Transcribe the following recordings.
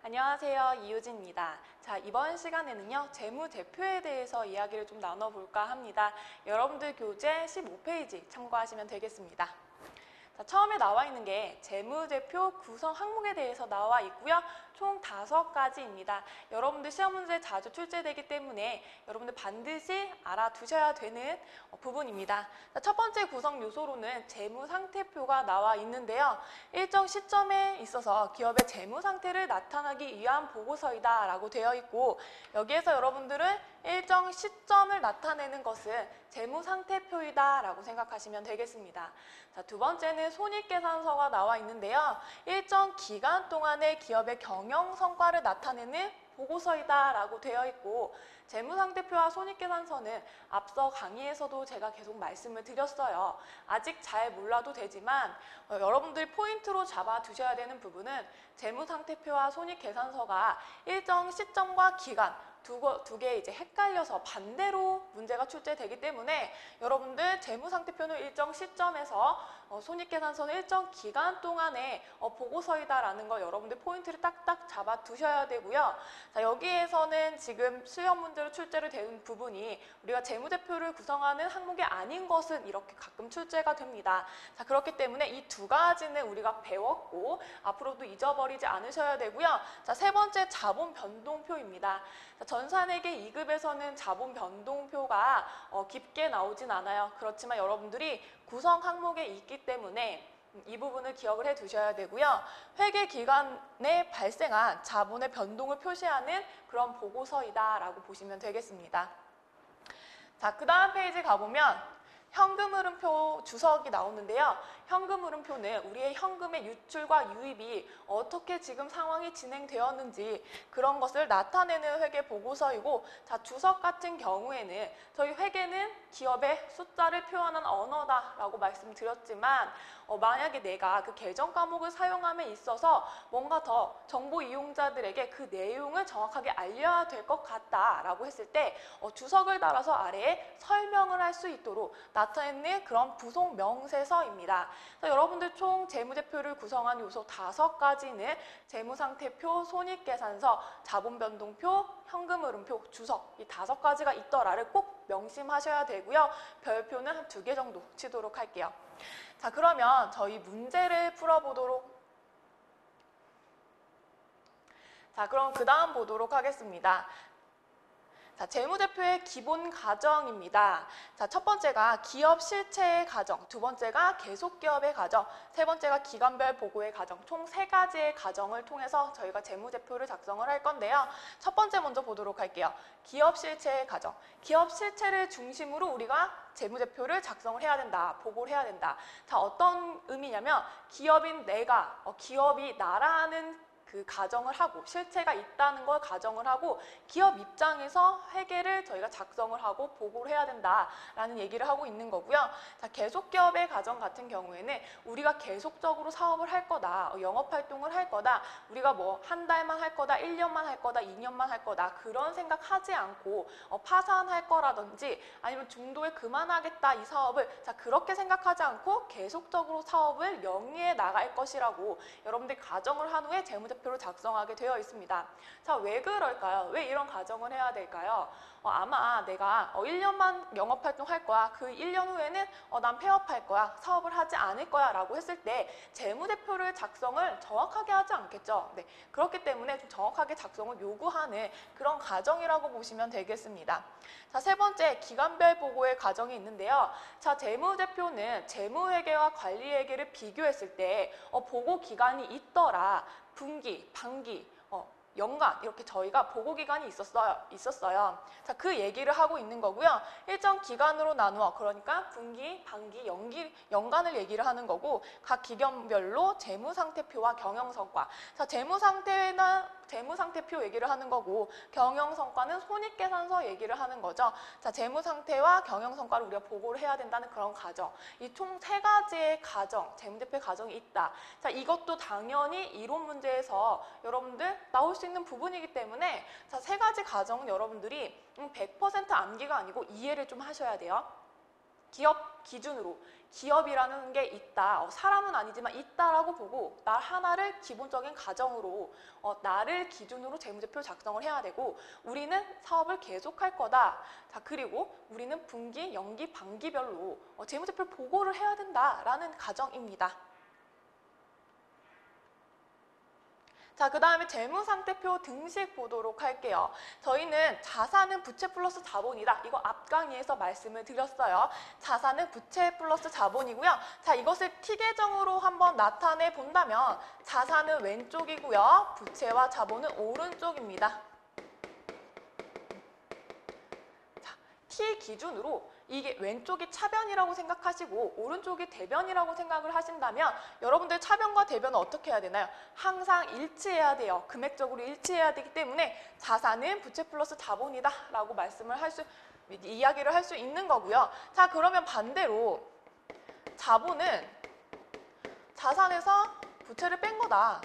안녕하세요. 이유진입니다. 자, 이번 시간에는요, 재무제표에 대해서 이야기를 좀 나눠볼까 합니다. 여러분들 교재 15페이지 참고하시면 되겠습니다. 자, 처음에 나와 있는 게 재무제표 구성 항목에 대해서 나와 있고요. 총 5가지입니다. 여러분들 시험 문제에 자주 출제되기 때문에 여러분들 반드시 알아두셔야 되는 부분입니다. 자, 첫 번째 구성 요소로는 재무상태표가 나와 있는데요. 일정 시점에 있어서 기업의 재무상태를 나타나기 위한 보고서이다 라고 되어 있고, 여기에서 여러분들은 일정 시점을 나타내는 것은 재무상태표이다 라고 생각하시면 되겠습니다. 자, 두 번째는 손익계산서가 나와 있는데요. 일정 기간 동안의 기업의 경영 성과를 나타내는 보고서이다 라고 되어 있고, 재무상태표와 손익계산서는 앞서 강의에서도 제가 계속 말씀을 드렸어요. 아직 잘 몰라도 되지만 여러분들이 포인트로 잡아 두셔야 되는 부분은 재무상태표와 손익계산서가 일정 시점과 기간 두 개 이제 헷갈려서 반대로 문제가 출제되기 때문에 여러분들 재무상태표는 일정 시점에서 손익계산서는 일정 기간 동안의 보고서이다라는 걸 여러분들 포인트를 딱딱 잡아 두셔야 되고요. 자, 여기에서는 지금 시험 문제로 출제를 되는 부분이 우리가 재무제표를 구성하는 항목이 아닌 것은 이렇게 가끔 출제가 됩니다. 자, 그렇기 때문에 이 두 가지는 우리가 배웠고 앞으로도 잊어버리지 않으셔야 되고요. 자, 세 번째 자본 변동표입니다. 자, 전산회계 2급에서는 자본 변동표가 깊게 나오진 않아요. 그렇지만 여러분들이 구성 항목에 있기 때문에 이 부분을 기억을 해 두셔야 되고요. 회계 기간에 발생한 자본의 변동을 표시하는 그런 보고서이다라고 보시면 되겠습니다. 자, 그 다음 페이지 가보면 현금 흐름표 주석이 나오는데요. 현금 흐름표는 우리의 현금의 유출과 유입이 어떻게 지금 상황이 진행되었는지 그런 것을 나타내는 회계 보고서이고, 자, 주석 같은 경우에는 저희 회계는 기업의 숫자를 표현한 언어다라고 말씀드렸지만 만약에 내가 그 계정 과목을 사용함에 있어서 뭔가 더 정보 이용자들에게 그 내용을 정확하게 알려야 될 것 같다라고 했을 때 주석을 달아서 아래에 설명을 할 수 있도록 나타내는 그런 부속 명세서입니다. 여러분들 총 재무제표를 구성한 요소 5가지는 재무상태표, 손익계산서, 자본변동표, 현금흐름표, 주석 이 5가지가 있더라를 꼭 명심하셔야 되고요. 별표는 한 2개 정도 치도록 할게요. 자, 그러면 저희 문제를 풀어보도록. 자, 그럼 그 다음 보도록 하겠습니다. 자, 재무제표의 기본 가정입니다. 자, 첫 번째가 기업 실체의 가정, 두 번째가 계속기업의 가정, 세 번째가 기간별 보고의 가정, 총 3가지의 가정을 통해서 저희가 재무제표를 작성을 할 건데요. 첫 번째 먼저 보도록 할게요. 기업 실체의 가정. 기업 실체를 중심으로 우리가 재무제표를 작성을 해야 된다, 보고를 해야 된다. 자, 어떤 의미냐면 기업인 내가, 기업이 나라는 그 가정을 하고 실체가 있다는 걸 가정을 하고 기업 입장에서 회계를 저희가 작성을 하고 보고를 해야 된다라는 얘기를 하고 있는 거고요. 자, 계속기업의 가정 같은 경우에는 우리가 계속적으로 사업을 할 거다, 영업활동을 할 거다, 우리가 뭐 한 달만 할 거다, 1년만 할 거다, 2년만 할 거다 그런 생각하지 않고 파산할 거라든지 아니면 중도에 그만하겠다 이 사업을, 자, 그렇게 생각하지 않고 계속적으로 사업을 영위해 나갈 것이라고 여러분들 가정을 한 후에 재무제표를 작성하게 되어 있습니다. 자, 왜 그럴까요? 왜 이런 가정을 해야 될까요? 아마 내가 1년만 영업활동 할 거야. 그 1년 후에는 난 폐업할 거야. 사업을 하지 않을 거야 라고 했을 때 재무제표를 작성을 정확하게 하지 않겠죠. 네, 그렇기 때문에 좀 정확하게 작성을 요구하는 그런 가정이라고 보시면 되겠습니다. 자, 세 번째 기간별 보고의 가정이 있는데요. 자, 재무제표는 재무회계와 관리회계를 비교했을 때 보고 기간이 있더라. 분기, 반기, 연간 이렇게 저희가 보고기간이 있었어요. 자, 그 얘기를 하고 있는 거고요. 일정 기간으로 나누어, 그러니까 분기, 반기, 연간을 얘기를 하는 거고, 각 기간별로 재무상태표와 경영성과. 자, 재무상태표 얘기를 하는 거고 경영성과는 손익계산서 얘기를 하는 거죠. 자, 재무상태와 경영성과를 우리가 보고를 해야 된다는 그런 가정. 이 총 3가지의 가정, 재무제표 가정이 있다. 자, 이것도 당연히 이론 문제에서 여러분들 나올 수 있는 부분이기 때문에 자, 3가지 가정은 여러분들이 100% 암기가 아니고 이해를 좀 하셔야 돼요. 기준으로 기업이라는 게 있다, 사람은 아니지만 있다라고 보고 나 하나를 기본적인 가정으로 나를 기준으로 재무제표 작성을 해야 되고 우리는 사업을 계속할 거다. 자, 그리고 우리는 분기, 연기, 반기별로 재무제표 보고를 해야 된다라는 가정입니다. 자, 그 다음에 재무상태표 등식 보도록 할게요. 저희는 자산은 부채 플러스 자본이다. 이거 앞 강의에서 말씀을 드렸어요. 자산은 부채 플러스 자본이고요. 자, 이것을 T계정으로 한번 나타내 본다면 자산은 왼쪽이고요. 부채와 자본은 오른쪽입니다. 자, T 기준으로 이게 왼쪽이 차변이라고 생각하시고 오른쪽이 대변이라고 생각을 하신다면 여러분들 차변과 대변은 어떻게 해야 되나요? 항상 일치해야 돼요. 금액적으로 일치해야 되기 때문에 자산은 부채 플러스 자본이다 라고 이야기를 할 수 있는 거고요. 자, 그러면 반대로 자본은 자산에서 부채를 뺀 거다.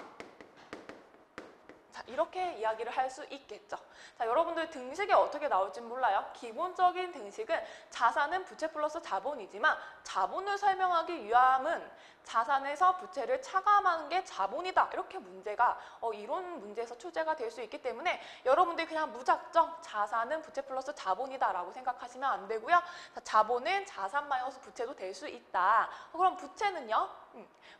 자, 이렇게 이야기를 할 수 있겠죠. 자, 여러분들 등식이 어떻게 나올지 몰라요. 기본적인 등식은 자산은 부채 플러스 자본이지만 자본을 설명하기 위함은 자산에서 부채를 차감하는 게 자본이다. 이렇게 문제가 이론 문제에서 출제가 될 수 있기 때문에 여러분들이 그냥 무작정 자산은 부채 플러스 자본이다 라고 생각하시면 안 되고요. 자, 자본은 자산 마이너스 부채도 될 수 있다. 그럼 부채는요?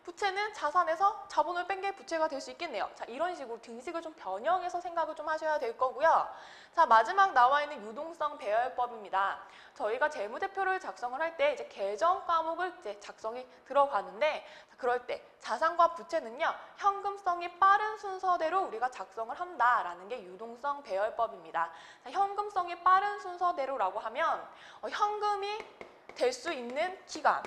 부채는 자산에서 자본을 뺀 게 부채가 될 수 있겠네요. 자, 이런 식으로 등식을 좀 변형해서 생각을 좀 하셔야 될 거고요. 자, 마지막 나와 있는 유동성 배열법입니다. 저희가 재무제표를 작성을 할 때 이제 계정 과목을 이제 작성이 들어가는데 그럴 때 자산과 부채는요, 현금성이 빠른 순서대로 우리가 작성을 한다라는 게 유동성 배열법입니다. 자, 현금성이 빠른 순서대로라고 하면 현금이 될 수 있는 기간,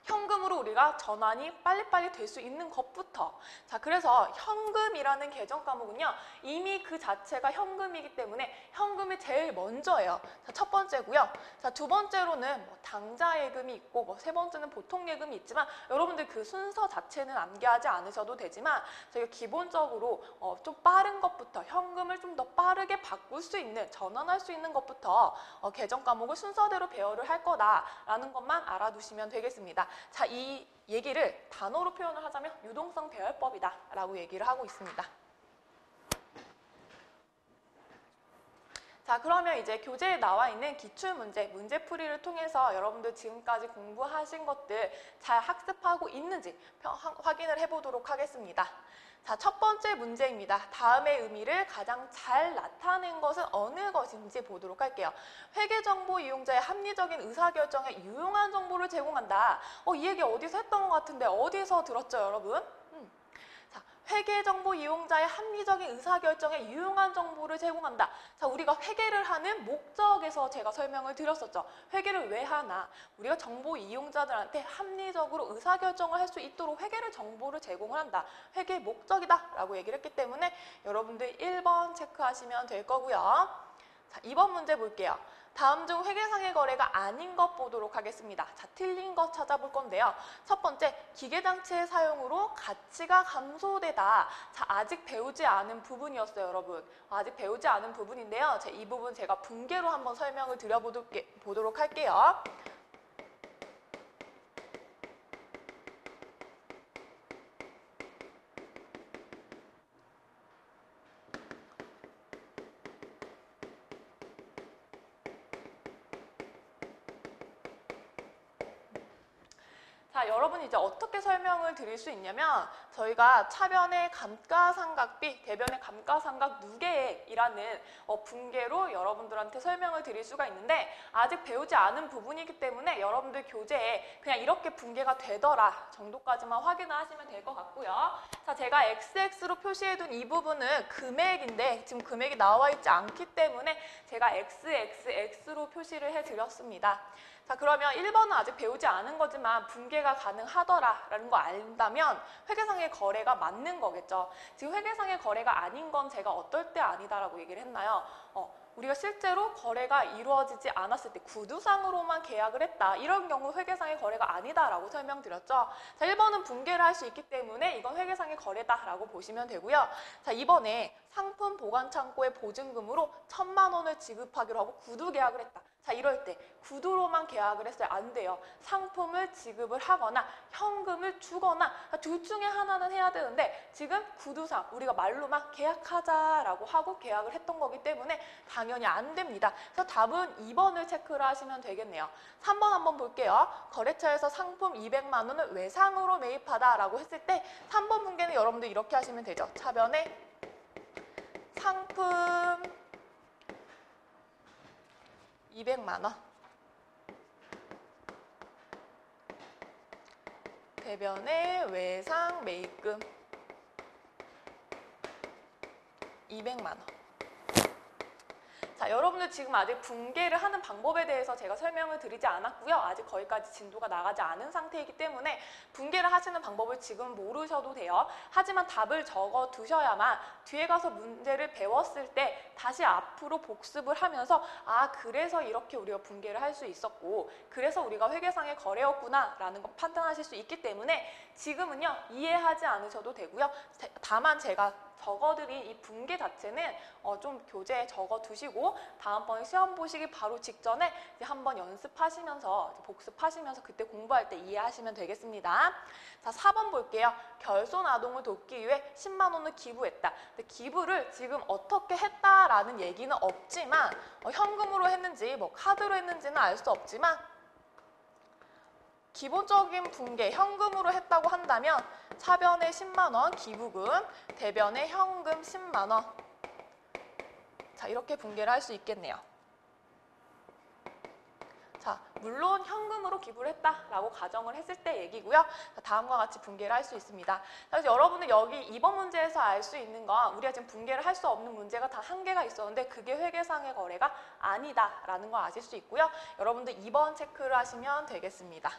현금으로 우리가 전환이 빨리빨리 될 수 있는 것부터. 자, 그래서 현금이라는 계정 과목은요, 이미 그 자체가 현금이기 때문에 현금이 제일 먼저예요. 자, 첫 번째고요. 자, 두 번째로는 뭐 당좌 예금이 있고 뭐 세 번째는 보통 예금이 있지만 여러분들 그 순서 자체는 암기하지 않으셔도 되지만 저희가 기본적으로 좀 빠른 것부터 현금을 좀 더 빠르게 바꿀 수 있는, 전환할 수 있는 것부터 계정 과목을 순서대로 배열을 할 거다라는 것만 알아두시면 되겠습니다. 자, 이 얘기를 단어로 표현을 하자면 유동성 배열법이다 라고 얘기를 하고 있습니다. 자, 그러면 이제 교재에 나와 있는 기출문제, 문제풀이를 통해서 여러분들 지금까지 공부하신 것들 잘 학습하고 있는지 확인을 해보도록 하겠습니다. 자, 첫 번째 문제입니다. 다음의 의미를 가장 잘 나타낸 것은 어느 것인지 보도록 할게요. 회계정보 이용자의 합리적인 의사결정에 유용한 정보를 제공한다. 이 얘기 어디서 했던 것 같은데 어디서 들었죠, 여러분? 자, 회계정보 이용자의 합리적인 의사결정에 유용한 정보를 제공한다. 자, 우리가 회계를 하는 목적에서 제가 설명을 드렸었죠. 회계를 왜 하나? 우리가 정보 이용자들한테 합리적으로 의사결정을 할 수 있도록 회계를 정보를 제공을 한다. 회계의 목적이다 라고 얘기를 했기 때문에 여러분들 1번 체크하시면 될 거고요. 자, 2번 문제 볼게요. 다음 중 회계상의 거래가 아닌 것 보도록 하겠습니다. 자, 틀린 것 찾아볼 건데요. 첫 번째, 기계장치의 사용으로 가치가 감소되다. 자, 아직 배우지 않은 부분이었어요, 여러분. 아직 배우지 않은 부분인데요. 이 부분 제가 분개로 한번 설명을 드려보도록 할게요. 자, 여러분이 이제 어떻게 설명을 드릴 수 있냐면 저희가 차변의 감가상각비, 대변의 감가상각 누계액이라는 분계로 여러분들한테 설명을 드릴 수가 있는데 아직 배우지 않은 부분이기 때문에 여러분들 교재에 그냥 이렇게 분계가 되더라 정도까지만 확인을 하시면 될 것 같고요. 자, 제가 XX로 표시해둔 이 부분은 금액인데 지금 금액이 나와 있지 않기 때문에 제가 XXX로 표시를 해드렸습니다. 자, 그러면 1번은 아직 배우지 않은 거지만 분계가 가능하더라라는 거 안다면 회계상의 거래가 맞는 거겠죠. 지금 회계상의 거래가 아닌 건 제가 어떨 때 아니다라고 얘기를 했나요? 우리가 실제로 거래가 이루어지지 않았을 때 구두상으로만 계약을 했다. 이런 경우 회계상의 거래가 아니다라고 설명드렸죠. 자, 1번은 분계를 할 수 있기 때문에 이건 회계상의 거래다라고 보시면 되고요. 자, 이번에 상품 보관 창고의 보증금으로 1,000만 원을 지급하기로 하고 구두 계약을 했다. 자, 이럴 때 구두로만 계약을 했어요. 안 돼요. 상품을 지급을 하거나 현금을 주거나 둘 중에 하나는 해야 되는데 지금 구두상 우리가 말로만 계약하자라고 하고 계약을 했던 거기 때문에 당연히 안 됩니다. 그래서 답은 2번을 체크를 하시면 되겠네요. 3번 한번 볼게요. 거래처에서 상품 200만 원을 외상으로 매입하다라고 했을 때 3번 문제는 여러분들 이렇게 하시면 되죠. 차변에 상품 200만 원 대변의 외상 매입금 200만 원. 자, 여러분들 지금 아직 분계를 하는 방법에 대해서 제가 설명을 드리지 않았고요. 아직 거기까지 진도가 나가지 않은 상태이기 때문에 분계를 하시는 방법을 지금 모르셔도 돼요. 하지만 답을 적어 두셔야만 뒤에 가서 문제를 배웠을 때 다시 앞으로 복습을 하면서 아, 그래서 이렇게 우리가 분계를 할 수 있었고 그래서 우리가 회계상의 거래였구나 라는 걸 판단하실 수 있기 때문에 지금은요 이해하지 않으셔도 되고요. 다만 제가 적어드린 이 분계 자체는 좀 교재에 적어두시고 다음번에 시험 보시기 바로 직전에 이제 한번 연습하시면서 복습하시면서 그때 공부할 때 이해하시면 되겠습니다. 자, 4번 볼게요. 결손 아동을 돕기 위해 10만 원을 기부했다. 근데 기부를 지금 어떻게 했다라는 얘기는 없지만 현금으로 했는지 뭐 카드로 했는지는 알 수 없지만 기본적인 분계, 현금으로 했다고 한다면 차변에 10만 원 기부금, 대변에 현금 10만 원. 자, 이렇게 분계를 할 수 있겠네요. 자, 물론 현금으로 기부를 했다라고 가정을 했을 때 얘기고요. 자, 다음과 같이 분계를 할 수 있습니다. 그래서 여러분들 여기 이번 문제에서 알 수 있는 건 우리가 지금 분계를 할 수 없는 문제가 단 한 개가 있었는데 그게 회계상의 거래가 아니다라는 걸 아실 수 있고요. 여러분들 2번 체크를 하시면 되겠습니다.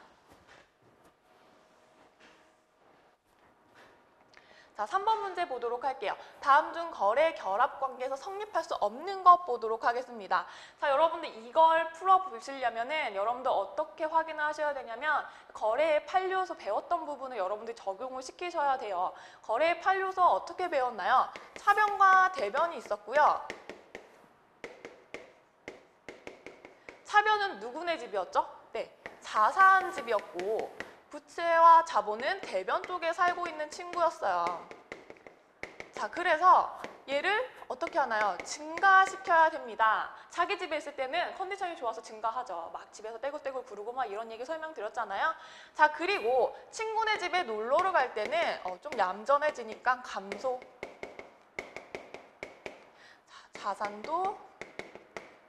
자, 3번 문제 보도록 할게요. 다음 중 거래 결합 관계에서 성립할 수 없는 것 보도록 하겠습니다. 자, 여러분들 이걸 풀어보시려면은 여러분들 어떻게 확인을 하셔야 되냐면 거래의 판료에서 배웠던 부분을 여러분들 적용을 시키셔야 돼요. 거래의 판료에서 어떻게 배웠나요? 차변과 대변이 있었고요. 차변은 누구네 집이었죠? 네, 자산 집이었고 부채와 자본은 대변 쪽에 살고 있는 친구였어요. 자, 그래서 얘를 어떻게 하나요? 증가시켜야 됩니다. 자기 집에 있을 때는 컨디션이 좋아서 증가하죠. 막 집에서 떼굴떼굴 구르고 막 이런 얘기 설명드렸잖아요. 자, 그리고 친구네 집에 놀러를 갈 때는 좀 얌전해지니까 감소. 자, 자산도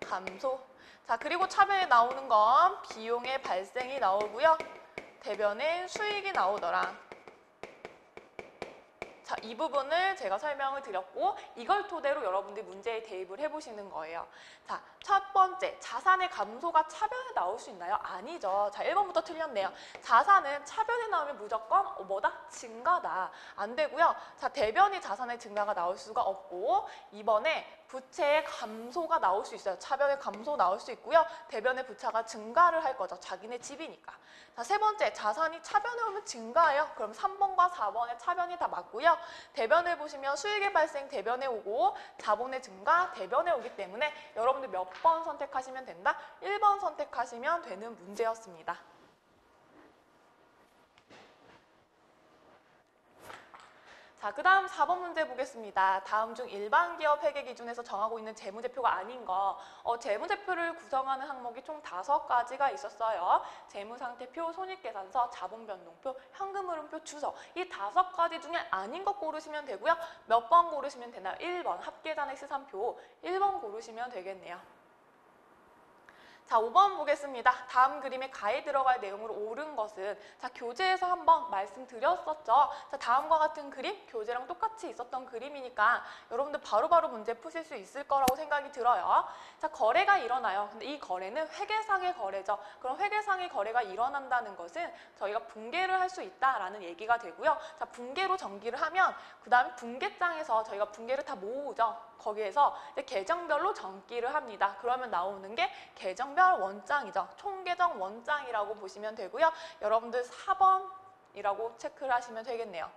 감소. 자, 그리고 차변에 나오는 건 비용의 발생이 나오고요. 대변에 수익이 나오더라. 자, 이 부분을 제가 설명을 드렸고 이걸 토대로 여러분들이 문제에 대입을 해보시는 거예요. 자, 첫 번째, 자산의 감소가 차변에 나올 수 있나요? 아니죠. 자, 1번부터 틀렸네요. 자산은 차변에 나오면 무조건 뭐다? 증가다. 안 되고요. 자, 대변이 자산의 증가가 나올 수가 없고 2번에 부채의 감소가 나올 수 있어요. 차변의 감소 나올 수 있고요. 대변의 부채가 증가를 할 거죠. 자기네 집이니까. 자, 세 번째, 자산이 차변에 오면 증가해요. 그럼 3번과 4번의 차변이 다 맞고요. 대변을 보시면 수익의 발생 대변에 오고 자본의 증가 대변에 오기 때문에 여러분들 몇 번 선택하시면 된다? 1번 선택하시면 되는 문제였습니다. 자, 그 다음 4번 문제 보겠습니다. 다음 중 일반 기업 회계 기준에서 정하고 있는 재무제표가 아닌 거. 재무제표를 구성하는 항목이 총 5가지가 있었어요. 재무상태표, 손익계산서, 자본변동표, 현금흐름표, 주서. 이 5가지 중에 아닌 것 고르시면 되고요. 몇 번 고르시면 되나요? 1번 합계잔액 시산표 1번 고르시면 되겠네요. 자, 5번 보겠습니다. 다음 그림에 가에 들어갈 내용으로 옳은 것은 자, 교재에서 한번 말씀드렸었죠. 자, 다음과 같은 그림, 교재랑 똑같이 있었던 그림이니까 여러분들 바로바로 문제 푸실 수 있을 거라고 생각이 들어요. 자, 거래가 일어나요. 근데 이 거래는 회계상의 거래죠. 그럼 회계상의 거래가 일어난다는 것은 저희가 분계를 할 수 있다라는 얘기가 되고요. 자, 분계로 전기를 하면 그 다음에 분계장에서 저희가 분계를 다 모으죠. 거기에서 이제 계정별로 전기를 합니다. 그러면 나오는 게 계정별 원장이죠. 총계정 원장이라고 보시면 되고요. 여러분들 4번이라고 체크를 하시면 되겠네요.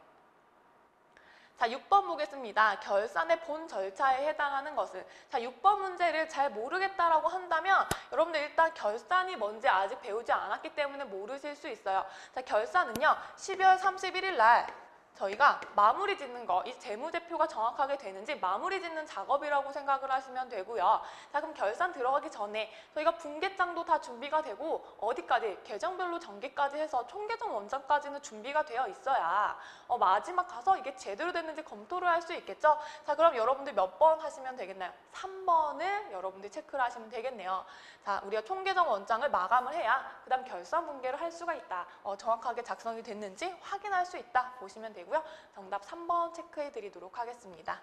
자, 6번 보겠습니다. 결산의 본 절차에 해당하는 것은. 자, 6번 문제를 잘 모르겠다라고 한다면 여러분들 일단 결산이 뭔지 아직 배우지 않았기 때문에 모르실 수 있어요. 자, 결산은요. 12월 31일 날 저희가 마무리 짓는 거, 이 재무제표가 정확하게 되는지 마무리 짓는 작업이라고 생각을 하시면 되고요. 자, 그럼 결산 들어가기 전에 저희가 분계장도 다 준비가 되고 어디까지? 계정별로 전개까지 해서 총계정 원장까지는 준비가 되어 있어야 마지막 가서 이게 제대로 됐는지 검토를 할 수 있겠죠? 자, 그럼 여러분들 몇 번 하시면 되겠나요? 3번을 여러분들 체크를 하시면 되겠네요. 자, 우리가 총계정 원장을 마감을 해야 그 다음 결산 분계를 할 수가 있다. 정확하게 작성이 됐는지 확인할 수 있다. 보시면 되고요. 정답 3번 체크해 드리도록 하겠습니다.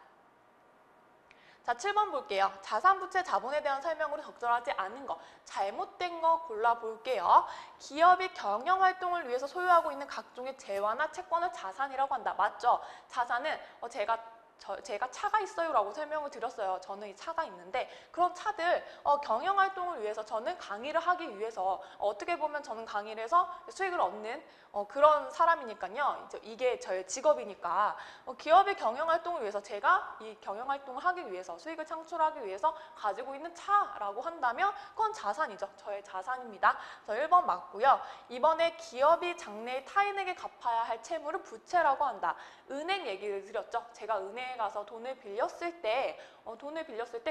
자, 7번 볼게요. 자산부채 자본에 대한 설명으로 적절하지 않은 거, 잘못된 거 골라볼게요. 기업이 경영활동을 위해서 소유하고 있는 각종의 재화나 채권을 자산이라고 한다. 맞죠? 자산은 제가 차가 있어요 라고 설명을 드렸어요. 저는 이 차가 있는데 그런 차들 경영활동을 위해서 저는 강의를 하기 위해서 어떻게 보면 저는 강의를 해서 수익을 얻는 그런 사람이니까요. 이게 저의 직업이니까 기업의 경영활동을 위해서 제가 이 경영활동을 하기 위해서 수익을 창출하기 위해서 가지고 있는 차라고 한다면 그건 자산이죠. 저의 자산입니다. 그래서 1번 맞고요. 이번에 기업이 장래에 타인에게 갚아야 할 채무를 부채라고 한다. 은행 얘기를 드렸죠. 제가 은행에 가서 돈을 빌렸을 때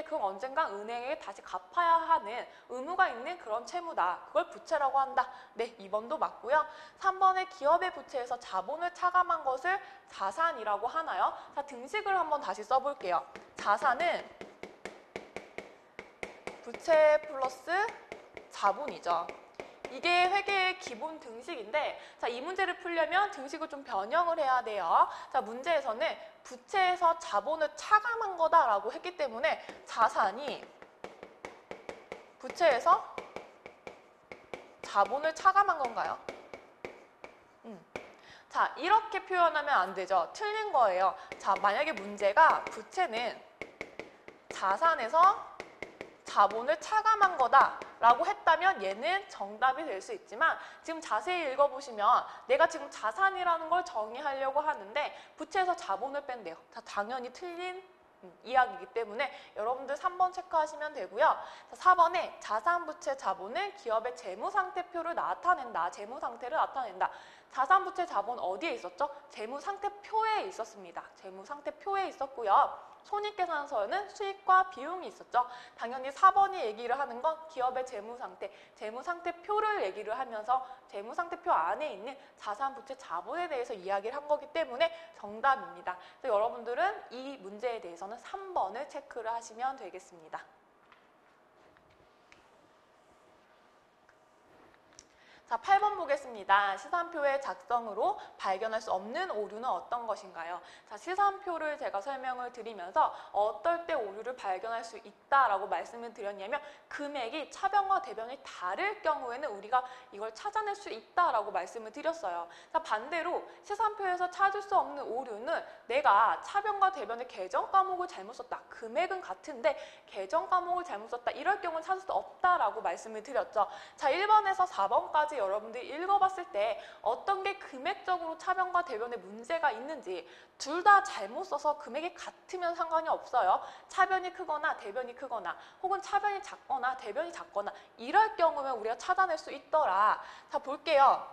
그건 언젠가 은행에 다시 갚아야 하는 의무가 있는 그런 채무다. 그걸 부채라고 한다. 네, 2번도 맞고요. 3번에 기업의 부채에서 자본을 차감한 것을 자산이라고 하나요? 자, 등식을 한번 다시 써볼게요. 자산은 부채 플러스 자본이죠. 이게 회계의 기본 등식인데 자, 이 문제를 풀려면 등식을 좀 변형을 해야 돼요. 자, 문제에서는 부채에서 자본을 차감한 거다라고 했기 때문에 자산이 부채에서 자본을 차감한 건가요? 자, 이렇게 표현하면 안 되죠. 틀린 거예요. 자, 만약에 문제가 부채는 자산에서 자본을 차감한 거다 라고 했다면 얘는 정답이 될 수 있지만 지금 자세히 읽어보시면 내가 지금 자산이라는 걸 정의하려고 하는데 부채에서 자본을 뺀대요. 자, 당연히 틀린 이야기이기 때문에 여러분들 3번 체크하시면 되고요. 자, 4번에 자산부채 자본은 기업의 재무상태표를 나타낸다. 재무상태를 나타낸다. 자산부채 자본 어디에 있었죠? 재무상태표에 있었습니다. 재무상태표에 있었고요. 손익계산서에는 수익과 비용이 있었죠. 당연히 4번이 얘기를 하는 건 기업의 재무상태, 재무상태표를 얘기를 하면서 재무상태표 안에 있는 자산부채 자본에 대해서 이야기를 한 거기 때문에 정답입니다. 그래서 여러분들은 이 문제에 대해서는 3번을 체크를 하시면 되겠습니다. 자, 8번 보겠습니다. 시산표의 작성으로 발견할 수 없는 오류는 어떤 것인가요? 자, 시산표를 제가 설명을 드리면서 어떨 때 오류를 발견할 수 있다라고 말씀을 드렸냐면 금액이 차변과 대변이 다를 경우에는 우리가 이걸 찾아낼 수 있다라고 말씀을 드렸어요. 자, 반대로 시산표에서 찾을 수 없는 오류는 내가 차변과 대변의 계정 과목을 잘못 썼다. 금액은 같은데 계정 과목을 잘못 썼다. 이럴 경우는 찾을 수 없다라고 말씀을 드렸죠. 자, 1번에서 4번까지 여러분들이 읽어봤을 때 어떤 게 금액적으로 차변과 대변에 문제가 있는지 둘 다 잘못 써서 금액이 같으면 상관이 없어요. 차변이 크거나 대변이 크거나 혹은 차변이 작거나 대변이 작거나 이럴 경우면 우리가 찾아낼 수 있더라. 자, 볼게요.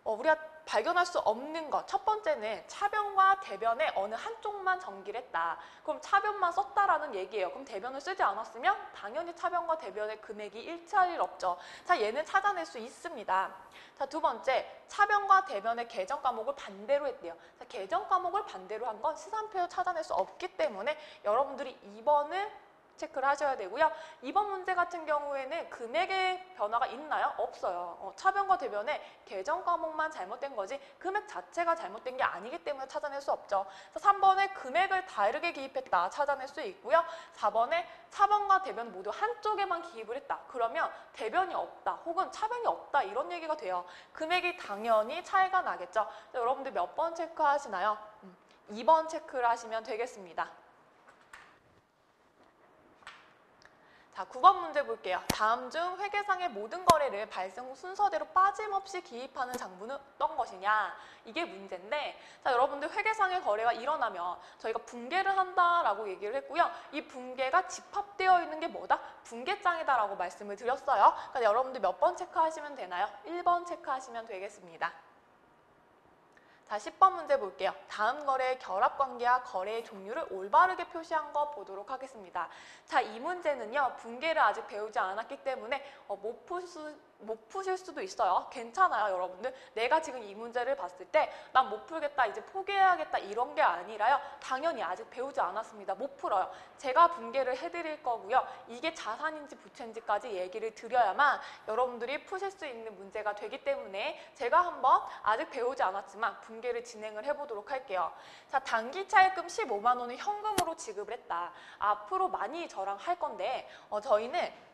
우리가 발견할 수 없는 것. 첫 번째는 차변과 대변의 어느 한쪽만 전기를 했다. 그럼 차변만 썼다라는 얘기예요. 그럼 대변을 쓰지 않았으면 당연히 차변과 대변의 금액이 일치할 일 없죠. 자, 얘는 찾아낼 수 있습니다. 자, 두 번째, 차변과 대변의 계정 과목을 반대로 했대요. 자, 계정 과목을 반대로 한 건 시산표에서 찾아낼 수 없기 때문에 여러분들이 2번을 체크를 하셔야 되고요. 이번 문제 같은 경우에는 금액의 변화가 있나요? 없어요. 차변과 대변의 계정 과목만 잘못된 거지 금액 자체가 잘못된 게 아니기 때문에 찾아낼 수 없죠. 3번에 금액을 다르게 기입했다. 찾아낼 수 있고요. 4번에 차변과 대변 모두 한쪽에만 기입을 했다. 그러면 대변이 없다. 혹은 차변이 없다. 이런 얘기가 돼요. 금액이 당연히 차이가 나겠죠. 여러분들 몇 번 체크하시나요? 2번 체크를 하시면 되겠습니다. 자, 9번 문제 볼게요. 다음 중 회계상의 모든 거래를 발생 후 순서대로 빠짐없이 기입하는 장부는 어떤 것이냐? 이게 문제인데, 자, 여러분들 회계상의 거래가 일어나면 저희가 붕괴를 한다라고 얘기를 했고요. 이 붕괴가 집합되어 있는 게 뭐다? 붕괴장이다라고 말씀을 드렸어요. 그러니까 여러분들 몇 번 체크하시면 되나요? 1번 체크하시면 되겠습니다. 자, 10번 문제 볼게요. 다음 거래의 결합관계와 거래의 종류를 올바르게 표시한 거 보도록 하겠습니다. 자, 이 문제는요. 붕괴를 아직 배우지 않았기 때문에 못 푸실 수도 있어요. 괜찮아요, 여러분들. 내가 지금 이 문제를 봤을 때 난 못 풀겠다, 이제 포기해야겠다 이런 게 아니라요. 당연히 아직 배우지 않았습니다. 못 풀어요. 제가 붕괴를 해드릴 거고요. 이게 자산인지 부채인지까지 얘기를 드려야만 여러분들이 푸실 수 있는 문제가 되기 때문에 제가 한번 아직 배우지 않았지만 붕괴를 진행을 해보도록 할게요. 자, 단기 차입금 15만 원을 현금으로 지급을 했다. 앞으로 많이 저랑 할 건데 저희는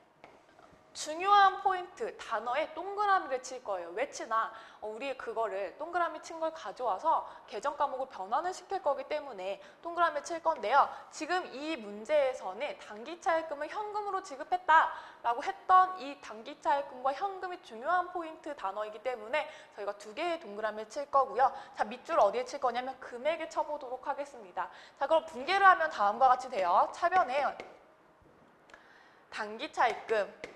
중요한 포인트, 단어에 동그라미를 칠 거예요. 왜 치나? 우리 그거를 동그라미 친 걸 가져와서 계정 과목을 변환을 시킬 거기 때문에 동그라미 칠 건데요. 지금 이 문제에서는 단기 차입금을 현금으로 지급했다라고 했던 이 단기 차입금과 현금이 중요한 포인트 단어이기 때문에 저희가 두 개의 동그라미를 칠 거고요. 자, 밑줄 어디에 칠 거냐면 금액에 쳐보도록 하겠습니다. 자, 그럼 붕괴를 하면 다음과 같이 돼요. 차변에 단기 차입금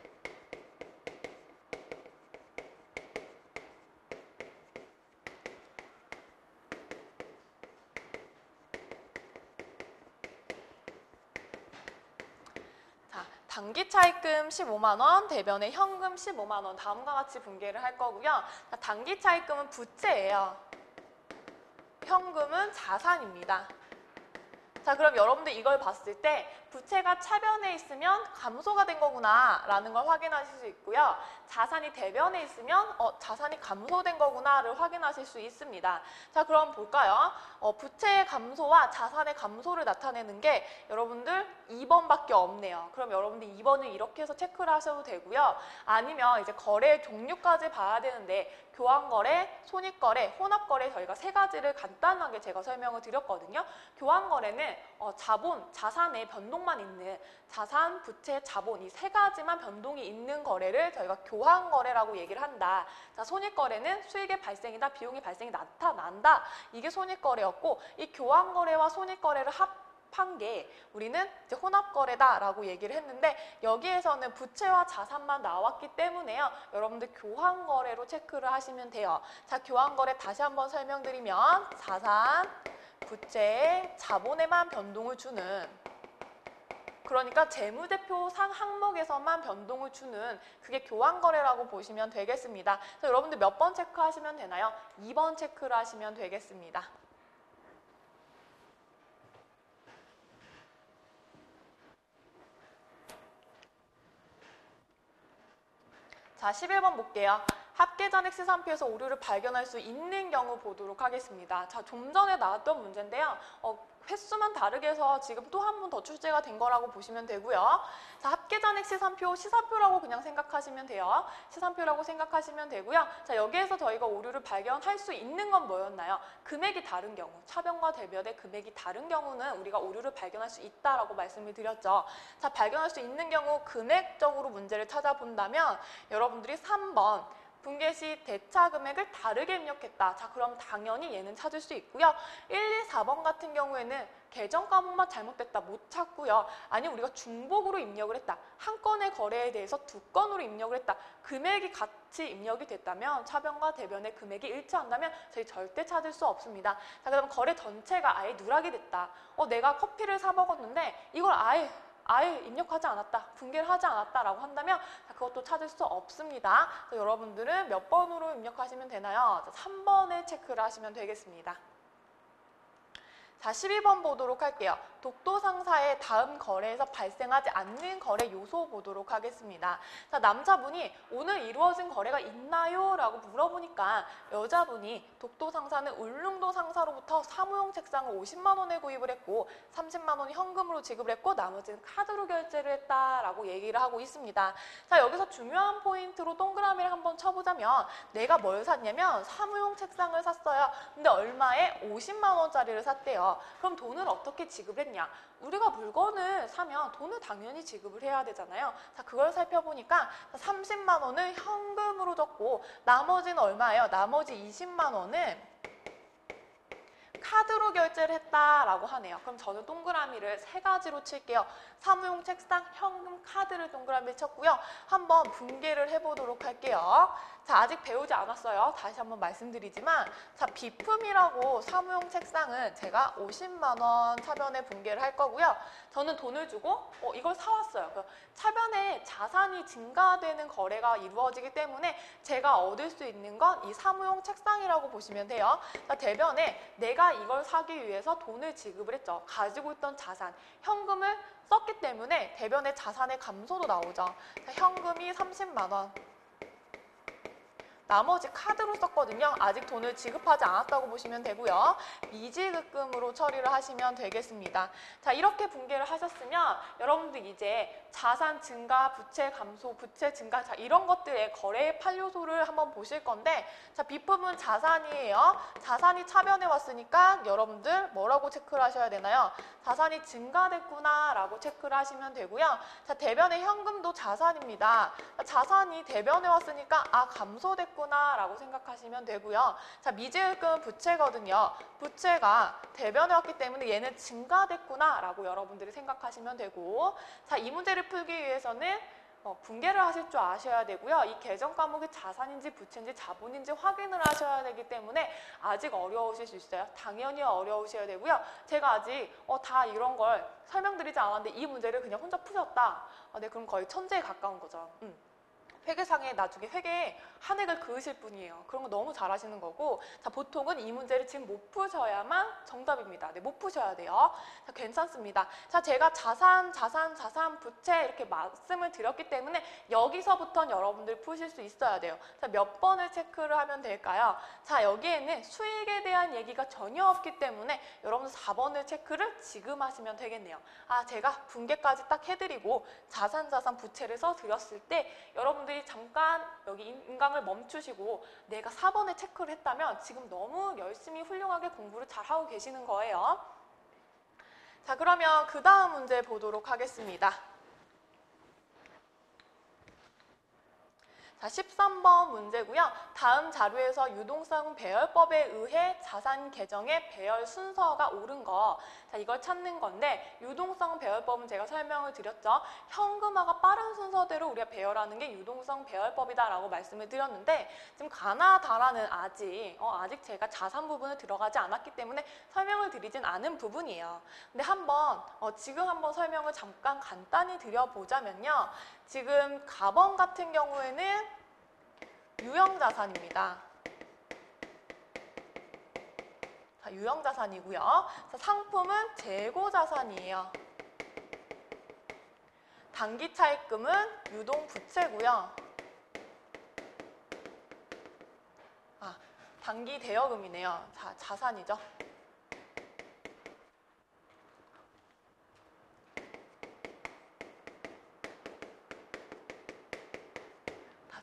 단기 차입금 15만 원, 대변에 현금 15만 원 다음과 같이 붕괴를 할 거고요. 단기 차입금은 부채예요. 현금은 자산입니다. 자, 그럼 여러분들 이걸 봤을 때 부채가 차변에 있으면 감소가 된 거구나 라는 걸 확인하실 수 있고요. 자산이 대변에 있으면 자산이 감소된 거구나를 확인하실 수 있습니다. 자, 그럼 볼까요? 부채의 감소와 자산의 감소를 나타내는 게 여러분들 2번밖에 없네요. 그럼 여러분들 2번을 이렇게 해서 체크를 하셔도 되고요. 아니면 이제 거래의 종류까지 봐야 되는데 교환거래, 손익거래, 혼합거래 저희가 세 가지를 간단하게 제가 설명을 드렸거든요. 교환거래는 자본, 자산의 변동만 있는 자산, 부채, 자본 이 세 가지만 변동이 있는 거래를 저희가 교환거래라고 얘기를 한다. 자, 손익거래는 수익의 발생이나 비용의 발생이 나타난다. 이게 손익거래였고 이 교환거래와 손익거래를 합한 게 우리는 이제 혼합거래다라고 얘기를 했는데 여기에서는 부채와 자산만 나왔기 때문에요. 여러분들 교환거래로 체크를 하시면 돼요. 자, 교환거래 다시 한번 설명드리면 자산, 부채, 자본에만 변동을 주는 그러니까 재무제표상 항목에서만 변동을 주는 그게 교환거래라고 보시면 되겠습니다. 그래서 여러분들 몇 번 체크하시면 되나요? 2번 체크를 하시면 되겠습니다. 자, 11번 볼게요. 합계잔액 시산표에서 오류를 발견할 수 있는 경우 보도록 하겠습니다. 자, 좀 전에 나왔던 문제인데요. 횟수만 다르게 해서 지금 또 한 번 더 출제가 된 거라고 보시면 되고요. 자, 합계잔액 시산표, 시사표라고 그냥 생각하시면 돼요. 시산표라고 생각하시면 되고요. 자, 여기에서 저희가 오류를 발견할 수 있는 건 뭐였나요? 금액이 다른 경우, 차변과 대변의 금액이 다른 경우는 우리가 오류를 발견할 수 있다라고 말씀을 드렸죠. 자, 발견할 수 있는 경우 금액적으로 문제를 찾아본다면 여러분들이 3번 붕괴 시 대차 금액을 다르게 입력했다. 자, 그럼 당연히 얘는 찾을 수 있고요. 1, 2, 4번 같은 경우에는 계정 과목만 잘못됐다. 못 찾고요. 아니 우리가 중복으로 입력을 했다. 한 건의 거래에 대해서 두 건으로 입력을 했다. 금액이 같이 입력이 됐다면 차변과 대변의 금액이 일치한다면 저희 절대 찾을 수 없습니다. 자, 그럼 거래 전체가 아예 누락이 됐다. 내가 커피를 사 먹었는데 이걸 아예 입력하지 않았다, 붕괴를 하지 않았다라고 한다면 그것도 찾을 수 없습니다. 여러분들은 몇 번으로 입력하시면 되나요? 3번을 체크를 하시면 되겠습니다. 자, 12번 보도록 할게요. 독도상사의 다음 거래에서 발생하지 않는 거래 요소 보도록 하겠습니다. 자, 남자분이 오늘 이루어진 거래가 있나요? 라고 물어보니까 여자분이 독도상사는 울릉도 상사로부터 사무용 책상을 50만 원에 구입을 했고 30만 원이 현금으로 지급을 했고 나머지는 카드로 결제를 했다라고 얘기를 하고 있습니다. 자, 여기서 중요한 포인트로 동그라미를 한번 쳐보자면 내가 뭘 샀냐면 사무용 책상을 샀어요. 근데 얼마에? 50만 원짜리를 샀대요. 거예요. 그럼 돈을 어떻게 지급했냐? 우리가 물건을 사면 돈을 당연히 지급을 해야 되잖아요. 자, 그걸 살펴보니까 30만 원을 현금으로 줬고 나머지는 얼마예요? 나머지 20만 원은 카드로 결제를 했다라고 하네요. 그럼 저는 동그라미를 세 가지로 칠게요. 사무용 책상, 현금, 카드를 동그라미 쳤고요. 한번 분개를 해보도록 할게요. 자, 아직 배우지 않았어요. 다시 한번 말씀드리지만, 자, 비품이라고 사무용 책상은 제가 50만 원 차변에 분개를 할 거고요. 저는 돈을 주고 이걸 사왔어요. 차변에 자산이 증가되는 거래가 이루어지기 때문에 제가 얻을 수 있는 건 이 사무용 책상이라고 보시면 돼요. 자, 대변에 내가 이걸 사기 위해서 돈을 지급을 했죠. 가지고 있던 자산, 현금을 썼기 때문에 대변에 자산의 감소도 나오죠. 자, 현금이 30만 원. 나머지 카드로 썼거든요. 아직 돈을 지급하지 않았다고 보시면 되고요. 미지급금으로 처리를 하시면 되겠습니다. 자, 이렇게 분개를 하셨으면 여러분들 이제 자산 증가, 부채 감소, 부채 증가, 자, 이런 것들의 거래의 8요소를 한번 보실 건데, 자, 비품은 자산이에요. 자산이 차변에 왔으니까 여러분들 뭐라고 체크를 하셔야 되나요? 자산이 증가됐구나 라고 체크를 하시면 되고요. 자, 대변의 현금도 자산입니다. 자산이 대변에 왔으니까 감소됐구나 라고 생각하시면 되고요. 자, 미지급금은 부채거든요. 부채가 대변에 왔기 때문에 얘는 증가됐구나 라고 여러분들이 생각하시면 되고, 자, 이 문제를 풀기 위해서는 분개를 하실 줄 아셔야 되고요. 이 계정 과목이 자산인지 부채인지 자본인지 확인을 하셔야 되기 때문에 아직 어려우실 수 있어요. 당연히 어려우셔야 되고요. 제가 아직 다 이런 걸 설명드리지 않았는데 이 문제를 그냥 혼자 푸셨다. 네, 그럼 거의 천재에 가까운 거죠. 회계상에 나중에 회계에 한 획을 그으실 분이에요. 그런 거 너무 잘하시는 거고, 자, 보통은 이 문제를 지금 못 푸셔야만 정답입니다. 네, 못 푸셔야 돼요. 자, 괜찮습니다. 자, 제가 자산, 부채 이렇게 말씀을 드렸기 때문에 여기서부터는 여러분들 푸실 수 있어야 돼요. 자, 몇 번을 체크를 하면 될까요? 자, 여기에는 수익에 대한 얘기가 전혀 없기 때문에 여러분 4번을 체크를 지금 하시면 되겠네요. 제가 분개까지 딱 해드리고 자산, 부채를 써드렸을 때 여러분들이 잠깐 여기 인강을 멈추시고 내가 4번에 체크를 했다면 지금 너무 열심히 훌륭하게 공부를 잘하고 계시는 거예요. 자, 그러면 그 다음 문제 보도록 하겠습니다. 자, 13번 문제고요. 다음 자료에서 유동성 배열법에 의해 자산 계정의 배열 순서가 옳은 거, 자, 이걸 찾는 건데, 유동성 배열법은 제가 설명을 드렸죠. 현금화가 빠른 순서대로 우리가 배열하는 게 유동성 배열법이다라고 말씀을 드렸는데, 지금 가나다라는 아직 제가 자산 부분을 들어가지 않았기 때문에 설명을 드리진 않은 부분이에요. 근데 지금 한번 설명을 잠깐 간단히 드려보자면요. 지금 가번 같은 경우에는 유형자산입니다. 자, 유형자산이고요. 자, 상품은 재고자산이에요. 단기차입금은 유동부채고요. 단기대여금이네요. 자, 자산이죠.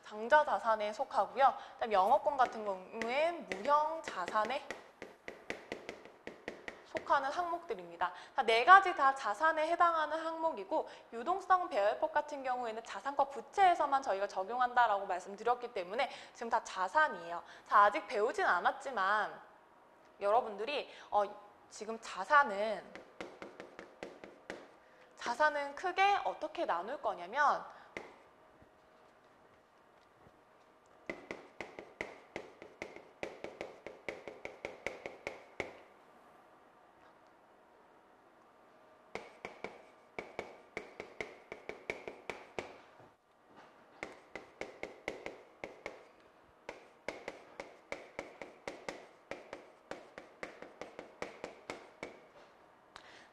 당좌자산에 속하고요. 그다음 영업권 같은 경우엔 무형자산에 속하는 항목들입니다. 네 가지 다 자산에 해당하는 항목이고, 유동성 배열법 같은 경우에는 자산과 부채에서만 저희가 적용한다라고 말씀드렸기 때문에 지금 다 자산이에요. 자, 아직 배우진 않았지만 여러분들이 지금 자산은 크게 어떻게 나눌 거냐면,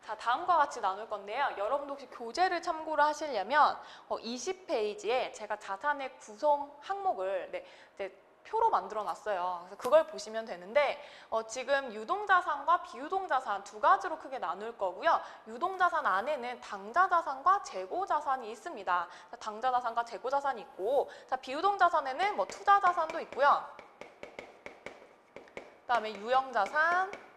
자, 다음과 같이 나눌 건데요. 여러분도 혹시 교재를 참고를 하시려면 20페이지에 제가 자산의 구성 항목을 이제 표로 만들어 놨어요. 그래서 그걸 보시면 되는데, 지금 유동자산과 비유동자산 두 가지로 크게 나눌 거고요. 유동자산 안에는 당좌자산과 재고자산이 있습니다. 당좌자산과 재고자산이 있고, 자, 비유동자산에는 투자자산도 있고요. 그다음에 유형자산,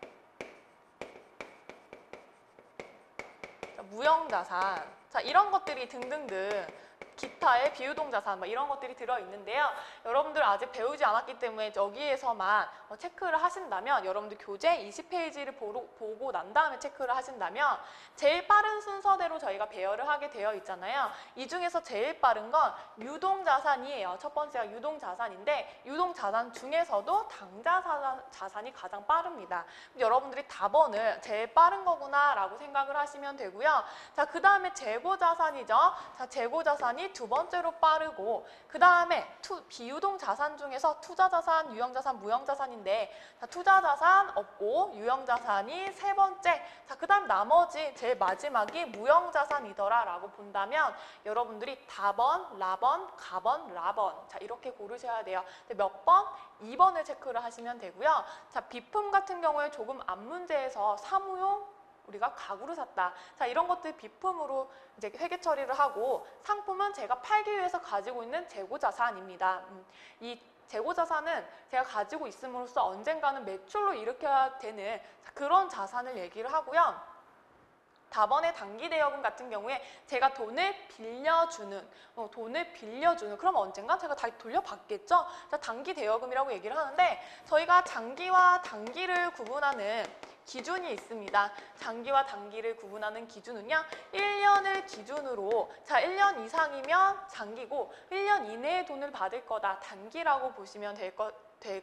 무형자산, 자 이런 것들이 등등등 기타의 비유동자산 이런 것들이 들어있는데요. 여러분들 아직 배우지 않았기 때문에 여기에서만 체크를 하신다면, 여러분들 교재 20페이지를 보고 난 다음에 체크를 하신다면 제일 빠른 순서대로 저희가 배열을 하게 되어 있잖아요. 이 중에서 제일 빠른 건 유동자산이에요. 첫 번째가 유동자산인데, 유동자산 중에서도 당자자산이 가장 빠릅니다. 여러분들이 답원을 제일 빠른 거구나 라고 생각을 하시면 되고요. 자, 그 다음에 재고자산이죠. 자, 재고자산이 두 번째로 빠르고, 그 다음에 비유동자산 중에서 투자자산, 유형자산, 무형자산인데, 자, 투자자산 없고 유형자산이 세 번째, 자, 그 다음 나머지 제일 마지막이 무형자산이더라 라고 본다면 여러분들이 답원, 라번, 가번, 라번, 자 이렇게 고르셔야 돼요. 몇 번? 2번을 체크를 하시면 되고요. 자, 비품 같은 경우에 조금 앞문제에서 사무용 우리가 가구를 샀다. 자, 이런 것들 비품으로 이제 회계 처리를 하고, 상품은 제가 팔기 위해서 가지고 있는 재고자산입니다. 이 재고자산은 제가 가지고 있음으로써 언젠가는 매출로 일으켜야 되는 그런 자산을 얘기를 하고요. 답원의 단기대여금 같은 경우에 제가 돈을 빌려주는, 그럼 언젠가 제가 다시 돌려받겠죠? 자, 단기대여금이라고 얘기를 하는데, 저희가 장기와 단기를 구분하는 기준이 있습니다. 장기와 단기를 구분하는 기준은요, 1년을 기준으로, 자 1년 이상이면 장기고 1년 이내에 돈을 받을 거다, 단기라고 보시면 될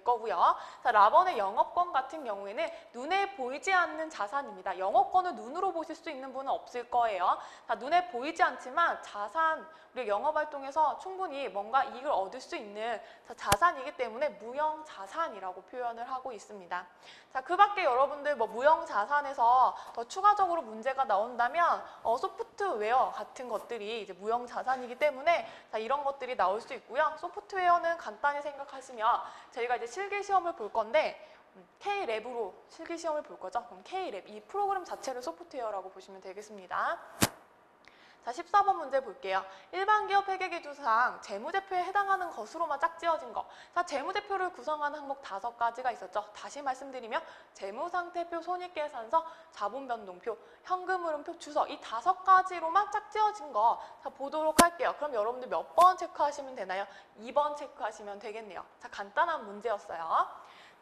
거고요. 자, 라번의 영업권 같은 경우에는 눈에 보이지 않는 자산입니다. 영업권을 눈으로 보실 수 있는 분은 없을 거예요. 자, 눈에 보이지 않지만 자산, 우리 영업활동에서 충분히 뭔가 이익을 얻을 수 있는 자산이기 때문에 무형자산이라고 표현을 하고 있습니다. 자, 그 밖에 여러분들 무형자산에서 더 추가적으로 문제가 나온다면 소프트웨어 같은 것들이 이제 무형자산이기 때문에 자, 이런 것들이 나올 수 있고요. 소프트웨어는 간단히 생각하시면 저희가 이제 실기시험을 볼 건데 K랩으로 실기시험을 볼 거죠. 그럼 K랩, 이 프로그램 자체를 소프트웨어라고 보시면 되겠습니다. 자, 14번 문제 볼게요. 일반 기업 회계기준상 재무제표에 해당하는 것으로만 짝지어진 거. 자, 재무제표를 구성하는 항목 5가지가 있었죠. 다시 말씀드리면 재무상태표, 손익계산서, 자본변동표, 현금흐름표, 주서, 이 5가지로만 짝지어진 거 자, 보도록 할게요. 그럼 여러분들 몇 번 체크하시면 되나요? 2번 체크하시면 되겠네요. 자, 간단한 문제였어요.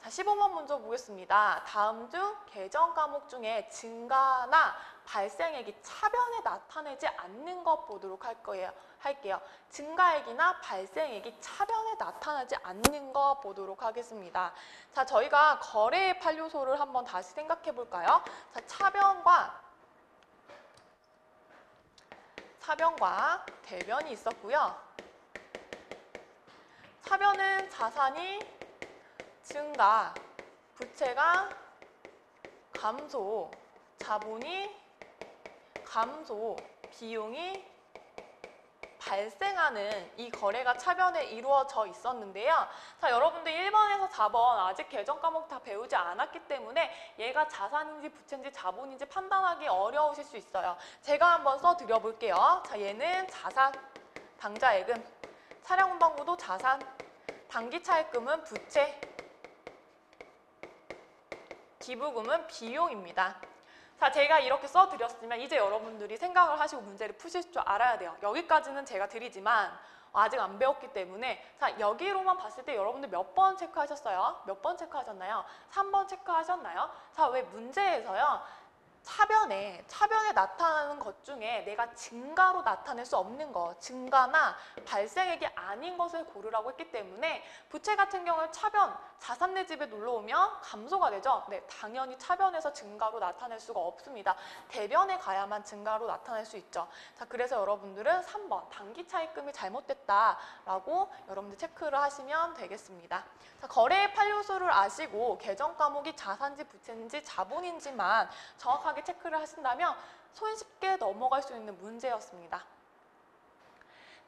자, 15번 문제 보겠습니다. 다음 중 계정 과목 중에 증가나 발생액이 차변에 나타내지 않는 것 보도록 할게요. 증가액이나 발생액이 차변에 나타나지 않는 것 보도록 하겠습니다. 자, 저희가 거래의 8요소를 한번 다시 생각해 볼까요? 자, 차변과 대변이 있었고요. 차변은 자산이 증가, 부채가 감소, 자본이 감소, 비용이 발생하는 이 거래가 차변에 이루어져 있었는데요. 자, 여러분들 1번에서 4번 아직 계정 과목 다 배우지 않았기 때문에 얘가 자산인지 부채인지 자본인지 판단하기 어려우실 수 있어요. 제가 한번 써드려 볼게요. 자, 얘는 자산, 당자예금, 차량운반구도 자산, 단기차입금은 부채, 기부금은 비용입니다. 자, 제가 이렇게 써드렸으면 이제 여러분들이 생각을 하시고 문제를 푸실 줄 알아야 돼요. 여기까지는 제가 드리지만 아직 안 배웠기 때문에 자, 여기로만 봤을 때 여러분들 몇 번 체크하셨어요? 몇 번 체크하셨나요? 3번 체크하셨나요? 자, 왜 문제에서요? 차변에 나타나는 것 중에 내가 증가로 나타낼 수 없는 것, 증가나 발생액이 아닌 것을 고르라고 했기 때문에 부채 같은 경우는 차변, 자산 내 집에 놀러 오면 감소가 되죠. 네, 당연히 차변에서 증가로 나타낼 수가 없습니다. 대변에 가야만 증가로 나타낼 수 있죠. 자, 그래서 여러분들은 3번 단기 차입금이 잘못됐다라고 여러분들 체크를 하시면 되겠습니다. 자, 거래의 8요소를 아시고 계정 과목이 자산인지 부채인지 자본인지만 정확하게 체크를 하신다면 손쉽게 넘어갈 수 있는 문제였습니다.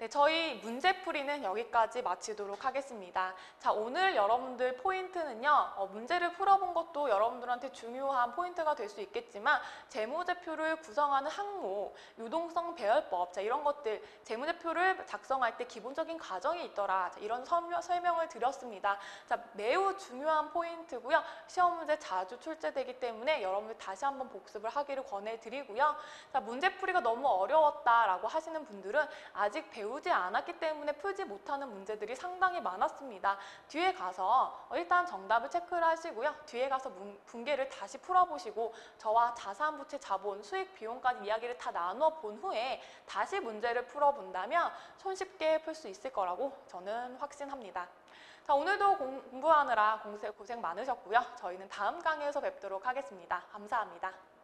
네, 저희 문제풀이는 여기까지 마치도록 하겠습니다. 자, 오늘 여러분들 포인트는요, 문제를 풀어본 것도 여러분들한테 중요한 포인트가 될 수 있겠지만, 재무제표를 구성하는 항목, 유동성 배열법, 자, 이런 것들, 재무제표를 작성할 때 기본적인 과정이 있더라. 자, 이런 설명을 드렸습니다. 자, 매우 중요한 포인트고요. 시험 문제 자주 출제되기 때문에 여러분들 다시 한번 복습을 하기를 권해드리고요. 자, 문제풀이가 너무 어려웠다라고 하시는 분들은 아직 배우지 않았기 때문에 풀지 못하는 문제들이 상당히 많았습니다. 뒤에 가서 일단 정답을 체크를 하시고요. 뒤에 가서 분계를 다시 풀어보시고 저와 자산부채 자본, 수익, 비용까지 이야기를 다 나눠 본 후에 다시 문제를 풀어본다면 손쉽게 풀 수 있을 거라고 저는 확신합니다. 자, 오늘도 공부하느라 고생 많으셨고요. 저희는 다음 강의에서 뵙도록 하겠습니다. 감사합니다.